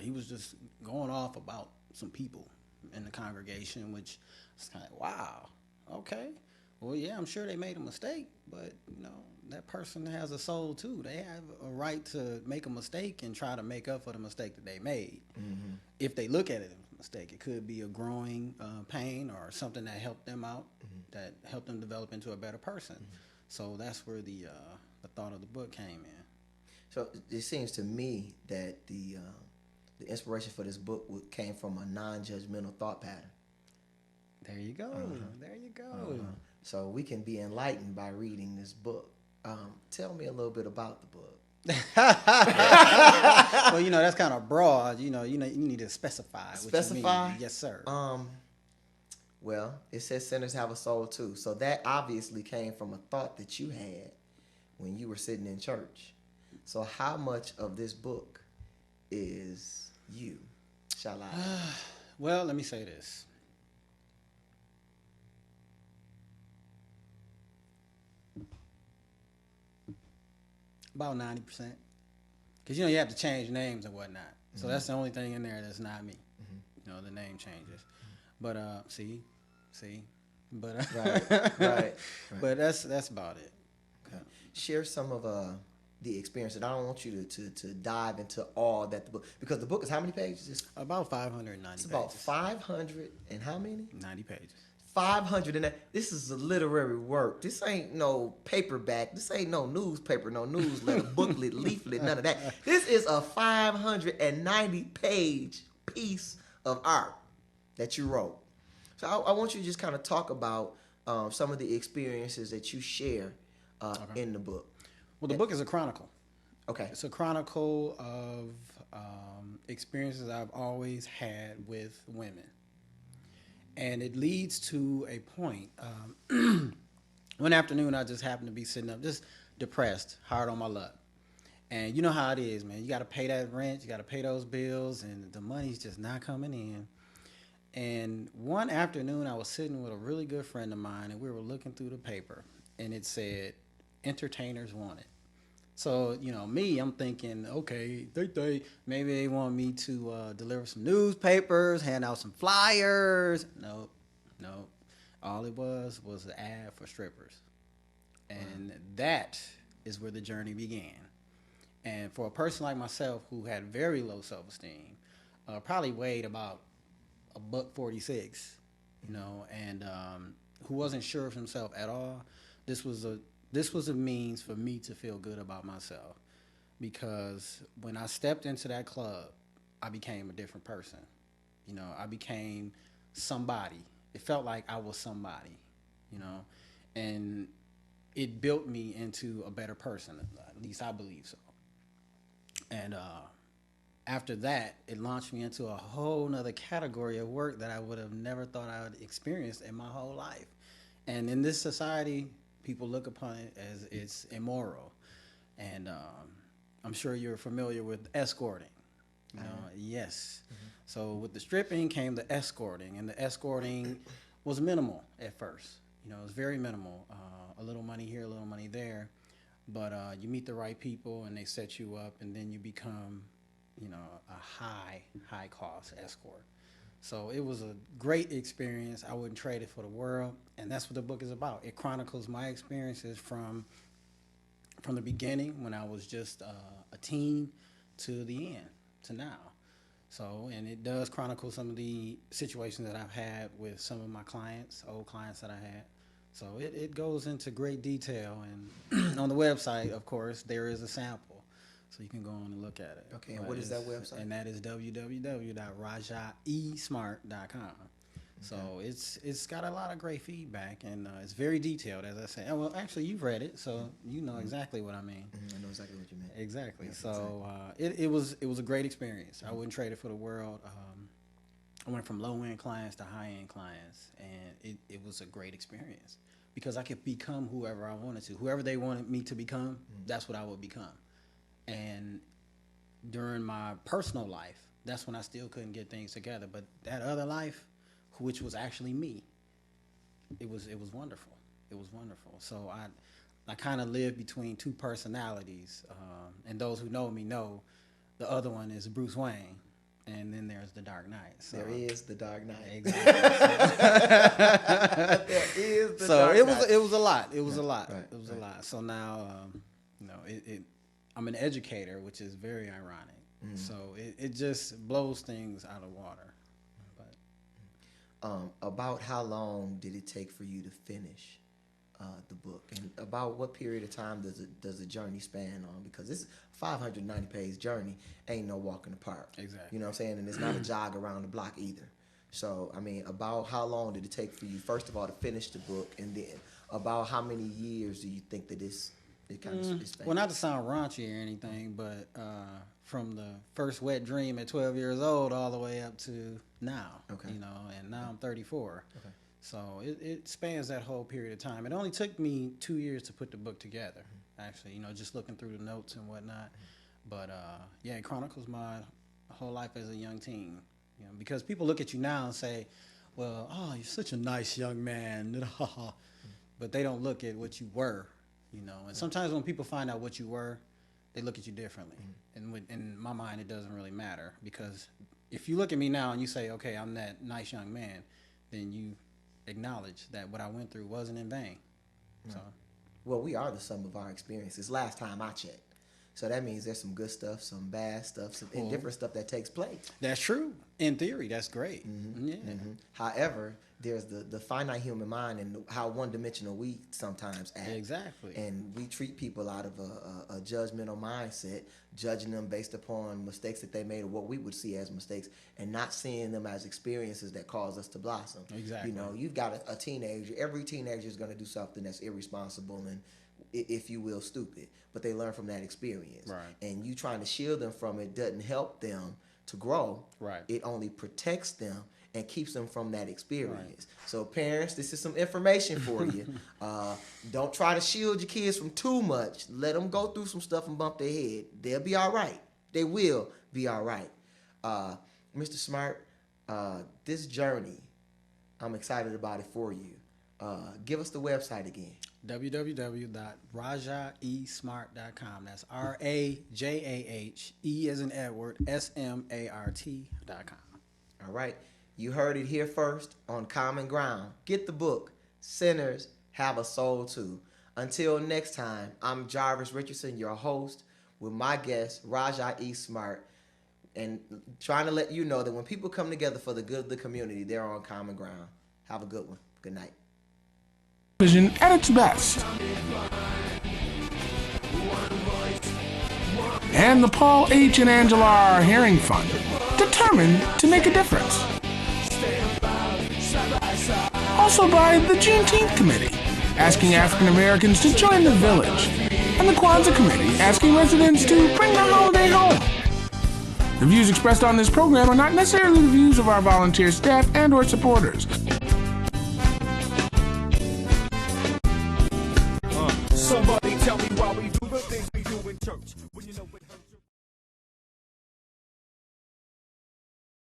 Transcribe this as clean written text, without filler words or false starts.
he was just going off about some people in the congregation, which is kind of wow, okay. Well, yeah, I'm sure they made a mistake, but that person has a soul too. They have a right to make a mistake and try to make up for the mistake that they made. Mm-hmm. If they look at it as a mistake, it could be a growing pain or something that helped them out, that helped them develop into a better person. So that's where the thought of the book came in. So it seems to me that the inspiration for this book came from a non-judgmental thought pattern. There you go. There you go. So we can be enlightened by reading this book. Tell me a little bit about the book. Well, that's kind of broad. You need to specify. Specify? What you mean. Yes, sir. Well, it says sinners have a soul too. So that obviously came from a thought that you had when you were sitting in church. So how much of this book is you? Shall I? Well, let me say this. About 90%. Because, you have to change names and whatnot. So that's the only thing in there that's not me. The name changes. But, see? But, right. But that's about it. Okay. Share some of the experience. And I don't want you to dive into all that the book, because the book is how many pages? It's about 590 pages. It's about 500 and how many? 90 pages. 500 and that. This is a literary work. This ain't no paperback. This ain't no newspaper, no newsletter, booklet, leaflet, none of that. This is a 590-page piece of art that you wrote. So I want you to just kind of talk about some of the experiences that you share in the book. Well, the book is a chronicle. Okay. It's a chronicle of experiences I've always had with women. And it leads to a point. One afternoon, I just happened to be sitting up, just depressed, hard on my luck. And you know how it is, man. You got to pay that rent, you got to pay those bills, and the money's just not coming in. And one afternoon, I was sitting with a really good friend of mine, and we were looking through the paper, and it said, entertainers wanted. So, me, I'm thinking, okay, maybe they want me to deliver some newspapers, hand out some flyers. Nope. All it was an ad for strippers. And that is where the journey began. And for a person like myself who had very low self-esteem, probably weighed about $146, and who wasn't sure of himself at all, this was a means for me to feel good about myself, because when I stepped into that club, I became a different person. I became somebody. It felt like I was somebody, and it built me into a better person. At least I believe so. And after that, it launched me into a whole nother category of work that I would have never thought I would experience in my whole life. And in this society, people look upon it as it's immoral. And I'm sure you're familiar with escorting. Yes. Mm-hmm. So with the stripping came the escorting, and the escorting was minimal at first. It was very minimal. A little money here, a little money there. But you meet the right people, and they set you up, and then you become, a high cost escort. So it was a great experience. I wouldn't trade it for the world, and that's what the book is about. It chronicles my experiences from the beginning, when I was just a teen, to the end, to now. So, and it does chronicle some of the situations that I've had with some of my clients, old clients that I had. So it goes into great detail, and on the website, of course, there is a sample, so you can go on and look at it. Okay, and what is that website? And that is www.rajaesmart.com. So it's got a lot of great feedback, and it's very detailed, as I said. Well, actually, you've read it, so you know exactly what I mean. Mm-hmm. I know exactly what you meant. Exactly. Yeah, so it was a great experience. I wouldn't trade it for the world. I went from low-end clients to high-end clients, and it was a great experience, because I could become whoever I wanted to. Whoever they wanted me to become, that's what I would become. And during my personal life, that's when I still couldn't get things together. But that other life, which was actually me, it was wonderful. It was wonderful. So I kind of live between two personalities. And those who know me know the other one is Bruce Wayne, and then there's the dark night. So, there is the dark night. Exactly. There is the So dark it night. was a lot. It was a lot. Right, It was a lot. So now, I'm an educator, which is very ironic. So it just blows things out of water. But About how long did it take for you to finish the book, and about what period of time does the journey span on? Because this 590-page journey ain't no walk in the park. Exactly. You know what I'm saying? And it's not a jog around the block either. So, I mean, about how long did it take for you, first of all, to finish the book, and then about how many years do you think that it kind of spans? Well, not to sound raunchy or anything, but from the first wet dream at 12 years old all the way up to now. Okay. You know, and now I'm 34. Okay. So it spans that whole period of time. It only took me 2 years to put the book together, actually, you know, just looking through the notes and whatnot. But, yeah, it chronicles my whole life as a young teen. You know, because people look at you now and say, well, oh, you're such a nice young man. But they don't look at what you were, you know. And sometimes when people find out what you were, they look at you differently. And in my mind, it doesn't really matter. Because if you look at me now and you say, okay, I'm that nice young man, then you acknowledge that what I went through wasn't in vain. So, Well, we are the sum of our experiences. Last time I checked. So that means there's some good stuff, some bad stuff, and different stuff that takes place. that's true. In theory, that's great. Yeah. However, there's the finite human mind and how one-dimensional we sometimes act. Exactly. And we treat people out of a judgmental mindset, judging them based upon mistakes that they made or what we would see as mistakes, and not seeing them as experiences that cause us to blossom. Exactly. You know, you've got a teenager. Every teenager is going to do something that's irresponsible and, if you will, stupid. But they learn from that experience. Right. And you trying to shield them from it doesn't help them to grow. Right. It only protects them and keeps them from that experience. Right. So parents, this is some information for you. Don't try to shield your kids from too much. Let them go through some stuff and bump their head. They'll be all right. They will be all right. Mr. Smart, this journey, I'm excited about it for you. Give us the website again. www.rajaesmart.com. That's RAJAHE as in Edward SMART.com. All right. You heard it here first on Common Ground. Get the book, Sinners Have a Soul Too. Until next time, I'm Jarvis Richardson, your host, with my guest, Raja E. Smart, and trying to let you know that when people come together for the good of the community, they're on common ground. Have a good one. Good night. Vision at its best. And the Paul H. and Angela R. Herring Fund, determined to make a difference. Also by the Juneteenth Committee, asking African Americans to join the village, and the Kwanzaa Committee, asking residents to bring the holiday home. The views expressed on this program are not necessarily the views of our volunteer staff and or supporters. Somebody tell me why we do the things we do in church.